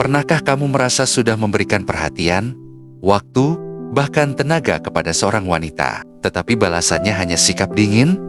Pernahkah kamu merasa sudah memberikan perhatian, waktu, bahkan tenaga kepada seorang wanita, tetapi balasannya hanya sikap dingin?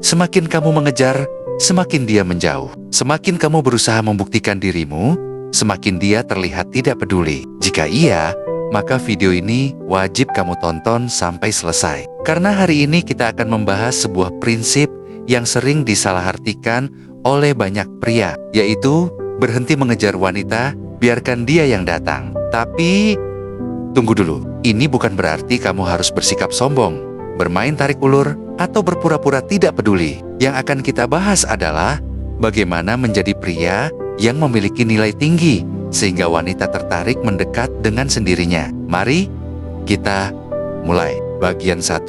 Semakin kamu mengejar, semakin dia menjauh. Semakin kamu berusaha membuktikan dirimu, semakin dia terlihat tidak peduli. Jika iya, maka video ini wajib kamu tonton sampai selesai. Karena hari ini kita akan membahas sebuah prinsip yang sering disalahartikan oleh banyak pria, yaitu berhenti mengejar wanita, biarkan dia yang datang. Tapi, tunggu dulu. Ini bukan berarti kamu harus bersikap sombong, bermain tarik ulur, atau berpura-pura tidak peduli. Yang akan kita bahas adalah bagaimana menjadi pria yang memiliki nilai tinggi, sehingga wanita tertarik mendekat dengan sendirinya. Mari kita mulai. Bagian 1,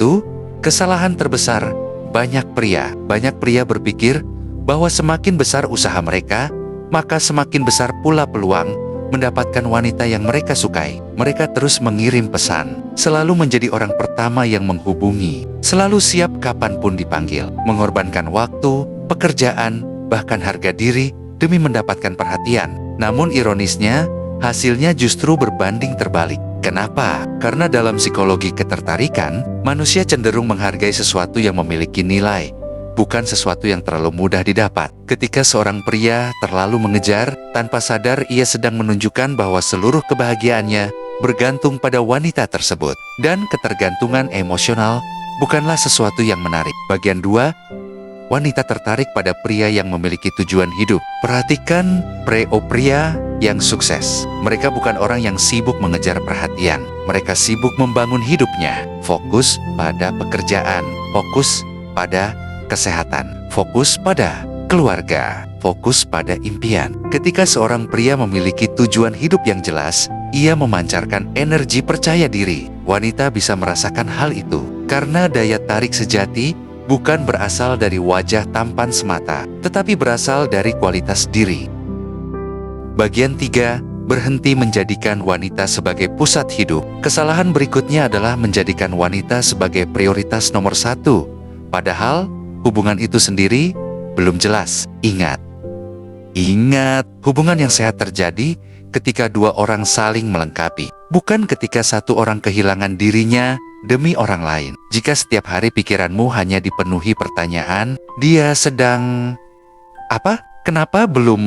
kesalahan terbesar banyak pria. Banyak pria berpikir bahwa semakin besar usaha mereka, maka semakin besar pula peluang mendapatkan wanita yang mereka sukai. Mereka terus mengirim pesan, selalu menjadi orang pertama yang menghubungi, selalu siap kapanpun dipanggil, mengorbankan waktu, pekerjaan, bahkan harga diri demi mendapatkan perhatian. Namun ironisnya, hasilnya justru berbanding terbalik. Kenapa? Karena dalam psikologi ketertarikan, manusia cenderung menghargai sesuatu yang memiliki nilai, bukan sesuatu yang terlalu mudah didapat. Ketika seorang pria terlalu mengejar, tanpa sadar ia sedang menunjukkan bahwa seluruh kebahagiaannya bergantung pada wanita tersebut. Dan ketergantungan emosional bukanlah sesuatu yang menarik. Bagian 2, wanita tertarik pada pria yang memiliki tujuan hidup. Perhatikan pria yang sukses. Mereka bukan orang yang sibuk mengejar perhatian. Mereka sibuk membangun hidupnya. Fokus pada pekerjaan, fokus pada kesehatan, fokus pada keluarga, fokus pada impian. Ketika seorang pria memiliki tujuan hidup yang jelas, ia memancarkan energi percaya diri. Wanita bisa merasakan hal itu karena daya tarik sejati bukan berasal dari wajah tampan semata, tetapi berasal dari kualitas diri. Bagian 3, berhenti menjadikan wanita sebagai pusat hidup. Kesalahan berikutnya adalah menjadikan wanita sebagai prioritas nomor 1. Padahal, hubungan itu sendiri belum jelas. Ingat, hubungan yang sehat terjadi ketika dua orang saling melengkapi, bukan ketika satu orang kehilangan dirinya demi orang lain. Jika setiap hari pikiranmu hanya dipenuhi pertanyaan, dia sedang apa? Kenapa belum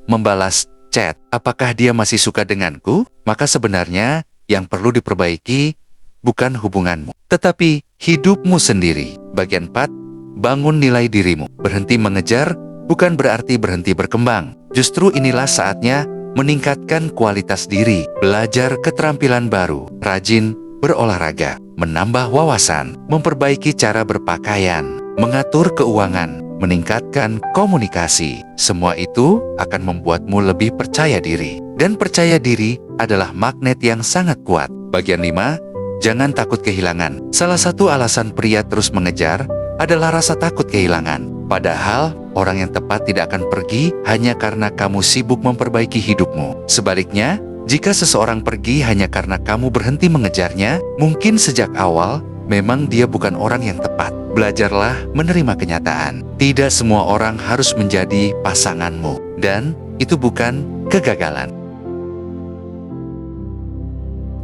membalas chat? Apakah dia masih suka denganku? Maka sebenarnya yang perlu diperbaiki bukan hubunganmu, tetapi hidupmu sendiri. Bagian 4, bangun nilai dirimu. Berhenti mengejar bukan berarti berhenti berkembang. Justru inilah saatnya meningkatkan kualitas diri, belajar keterampilan baru, rajin berolahraga, menambah wawasan, memperbaiki cara berpakaian, mengatur keuangan, meningkatkan komunikasi. Semua itu akan membuatmu lebih percaya diri. Dan percaya diri adalah magnet yang sangat kuat. Bagian 5, jangan takut kehilangan. Salah satu alasan pria terus mengejar adalah rasa takut kehilangan. Padahal, orang yang tepat tidak akan pergi hanya karena kamu sibuk memperbaiki hidupmu. Sebaliknya, jika seseorang pergi hanya karena kamu berhenti mengejarnya, mungkin sejak awal memang dia bukan orang yang tepat. Belajarlah menerima kenyataan. Tidak semua orang harus menjadi pasanganmu, dan itu bukan kegagalan.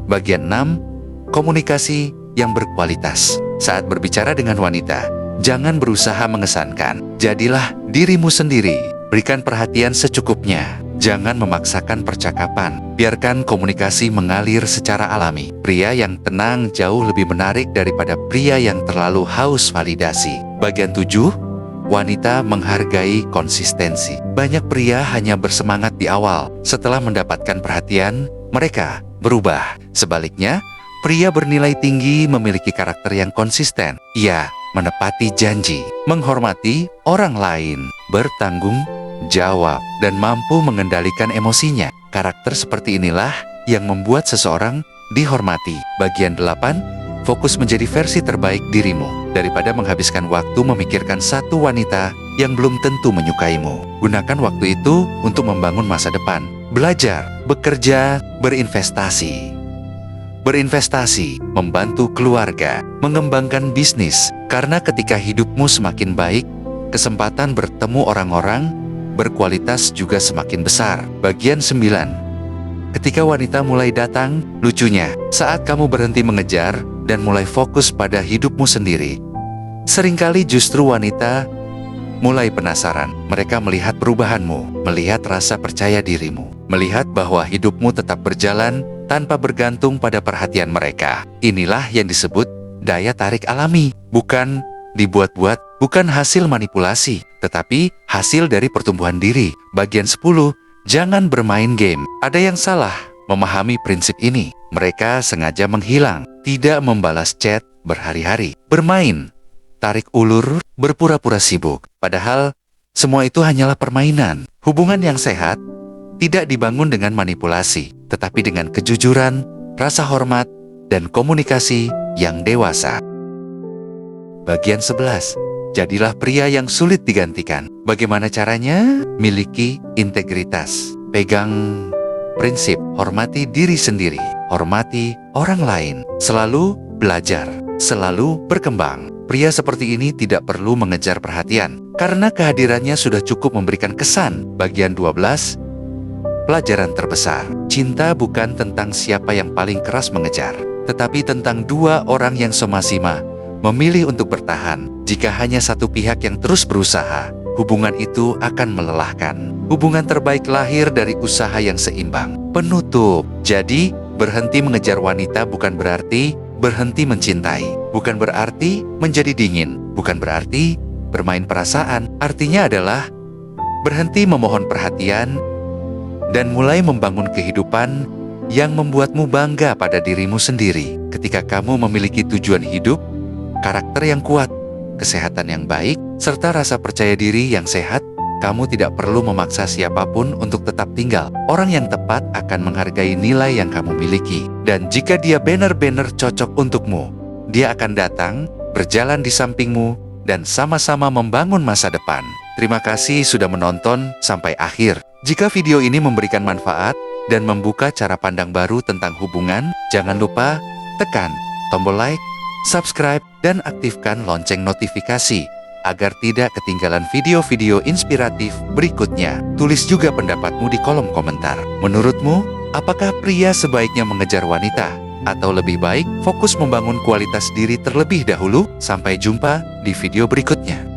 Bagian 6, komunikasi yang berkualitas. Saat berbicara dengan wanita, jangan berusaha mengesankan. Jadilah dirimu sendiri. Berikan perhatian secukupnya. Jangan memaksakan percakapan. Biarkan komunikasi mengalir secara alami. Pria yang tenang jauh lebih menarik daripada pria yang terlalu haus validasi. Bagian 7, wanita menghargai konsistensi. Banyak pria hanya bersemangat di awal. Setelah mendapatkan perhatian, mereka berubah. Sebaliknya, pria bernilai tinggi memiliki karakter yang konsisten. Ia menepati janji, menghormati orang lain, bertanggung jawab, dan mampu mengendalikan emosinya. Karakter seperti inilah yang membuat seseorang dihormati. Bagian 8, fokus menjadi versi terbaik dirimu. Daripada menghabiskan waktu memikirkan satu wanita yang belum tentu menyukaimu, gunakan waktu itu untuk membangun masa depan. Belajar, bekerja, berinvestasi. Berinvestasi, membantu keluarga, mengembangkan bisnis. Karena ketika hidupmu semakin baik, kesempatan bertemu orang-orang berkualitas juga semakin besar. Bagian 9, Ketika wanita mulai datang, lucunya, saat kamu berhenti mengejar dan mulai fokus pada hidupmu sendiri. Seringkali justru wanita mulai penasaran. Mereka melihat perubahanmu, melihat rasa percaya dirimu, melihat bahwa hidupmu tetap berjalan tanpa bergantung pada perhatian mereka. Inilah yang disebut daya tarik alami, bukan dibuat-buat, bukan hasil manipulasi, tetapi hasil dari pertumbuhan diri. Bagian 10, jangan bermain game. Ada yang salah memahami prinsip ini. Mereka sengaja menghilang, tidak membalas chat berhari-hari, bermain, tarik ulur, berpura-pura sibuk. Padahal semua itu hanyalah permainan. Hubungan yang sehat tidak dibangun dengan manipulasi, tetapi dengan kejujuran, rasa hormat, dan komunikasi yang dewasa. Bagian 11. Jadilah pria yang sulit digantikan. Bagaimana caranya? Miliki integritas. Pegang prinsip, hormati diri sendiri, hormati orang lain. Selalu belajar, selalu berkembang. Pria seperti ini tidak perlu mengejar perhatian, karena kehadirannya sudah cukup memberikan kesan. Bagian 12. Pelajaran terbesar. Cinta bukan tentang siapa yang paling keras mengejar, tetapi tentang dua orang yang sama-sama memilih untuk bertahan. Jika hanya satu pihak yang terus berusaha, hubungan itu akan melelahkan. Hubungan terbaik lahir dari usaha yang seimbang. Penutup. Jadi, berhenti mengejar wanita bukan berarti berhenti mencintai. Bukan berarti menjadi dingin. Bukan berarti bermain perasaan. Artinya adalah berhenti memohon perhatian dan mulai membangun kehidupan yang membuatmu bangga pada dirimu sendiri. Ketika kamu memiliki tujuan hidup, karakter yang kuat, kesehatan yang baik, serta rasa percaya diri yang sehat, kamu tidak perlu memaksa siapapun untuk tetap tinggal. Orang yang tepat akan menghargai nilai yang kamu miliki. Dan jika dia benar-benar cocok untukmu, dia akan datang, berjalan di sampingmu, dan sama-sama membangun masa depan. Terima kasih sudah menonton sampai akhir. Jika video ini memberikan manfaat dan membuka cara pandang baru tentang hubungan, jangan lupa tekan tombol like, subscribe, dan aktifkan lonceng notifikasi agar tidak ketinggalan video-video inspiratif berikutnya. Tulis juga pendapatmu di kolom komentar. Menurutmu, apakah pria sebaiknya mengejar wanita? Atau lebih baik fokus membangun kualitas diri terlebih dahulu? Sampai jumpa di video berikutnya.